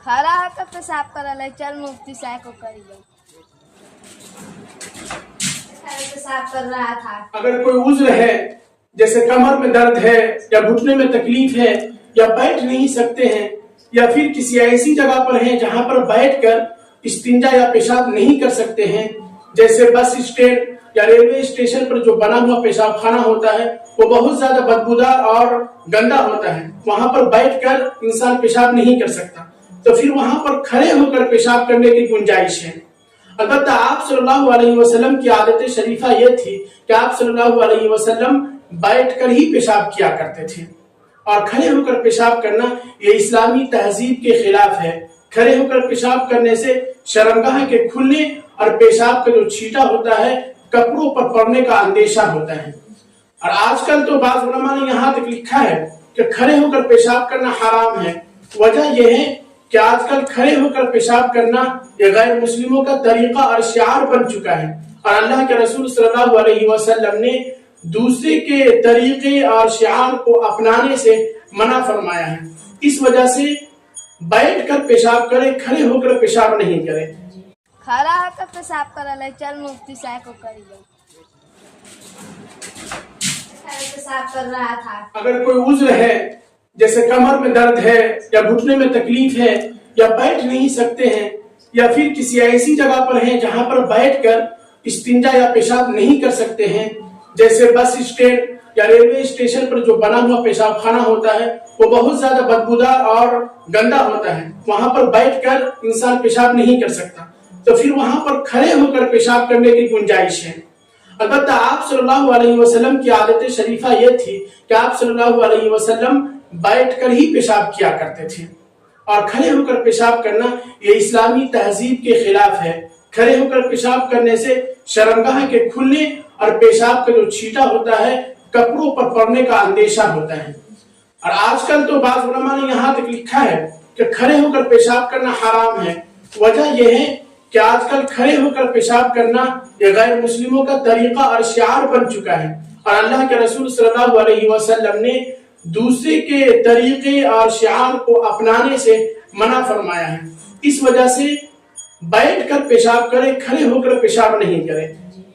खड़ा होकर पेशाब करल है, चल मुफ्ती साहब को करिए। पेशाब कर रहा था। अगर कोई उज्र है, जैसे कमर में दर्द है या घुटने में तकलीफ है या बैठ नहीं सकते हैं या फिर किसी ऐसी जगह पर हैं जहां पर बैठकर इस्तिंजा या पेशाब नहीं कर सकते हैं, जैसे बस स्टैंड या रेलवे स्टेशन पर जो बना हुआ पेशाब खाना होता है वो बहुत ज्यादा बदबूदार और गंदा होता है, वहां पर बैठकर इंसान पेशाब नहीं कर सकता, तो फिर वहां पर खड़े होकर पेशाब करने की गुंजाइश है। अलबत्ता आप सल्लल्लाहु अलैहि वसल्लम की आदत शरीफा ये थी कि आप सल्लल्लाहु अलैहि वसल्लम बैठकर ही पेशाब किया करते थे, और खड़े होकर पेशाब करना ये इस्लामी तहजीब के खिलाफ है। खड़े होकर पेशाब करने से शर्मगाह के खुलने और पेशाब का जो छींटा होता है कपड़ों पर पड़ने का अंदेशा होता है। और आजकल तो बाज़ उलमा ने यहाँ तक लिखा है कि खड़े होकर पेशाब करना हराम है। वजह यह है कि आजकल खड़े होकर पेशाब करना ये गैर मुस्लिमों का तरीका और शिआर बन चुका है, और अल्लाह के रसूल सल्लल्लाहु अलैहि वसल्लम ने दूसरे के तरीके और शिआर को अपनाने से मना फरमाया है। इस वजह से बैठ कर पेशाब करे, खड़े होकर पेशाब नहीं करे। खड़ा होकर पेशाब करल है, चल मुफ्ती साहब को करिए। पेशाब कर रहा था। अगर कोई उज्र है, जैसे कमर में दर्द है या घुटने में तकलीफ है या बैठ नहीं सकते हैं या फिर किसी ऐसी जगह पर हैं जहां पर बैठकर इस्तिंजा या पेशाब नहीं कर सकते हैं, जैसे बस स्टैंड या रेलवे स्टेशन पर जो बना हुआ पेशाब खाना होता है वो बहुत ज्यादा बदबूदार और गंदा होता है, वहां पर बैठकर इंसान पेशाब नहीं कर सकता, तो फिर वहां पर खड़े होकर पेशाब करने की गुंजाइश है। अलबत्ता आप सल्लल्लाहु अलैहि वसल्लम की आदत शरीफा ये थी कि आप सल्लल्लाहु अलैहि वसल्लम बैठकर ही पेशाब किया करते थे, और खड़े होकर पेशाब करना ये इस्लामी तहजीब के खिलाफ है। खड़े होकर पेशाब करने से शर्मगाह के खुलने और पेशाब का जो छींटा होता है कपड़ों पर पड़ने का अंदेशा होता है। और आजकल तो बाज़ उलमा ने यहाँ तक लिखा है कि खड़े होकर पेशाब करना हराम है। वजह यह है कि आजकल खड़े होकर पेशाब करना ये गैर मुस्लिमों का तरीका और शिआर बन चुका है, और अल्लाह के रसूल सल्लल्लाहु अलैहि वसल्लम ने दूसरे के तरीके और शिआर को अपनाने से मना फरमाया है। इस वजह से बैठ कर पेशाब करे, खड़े होकर पेशाब नहीं करे।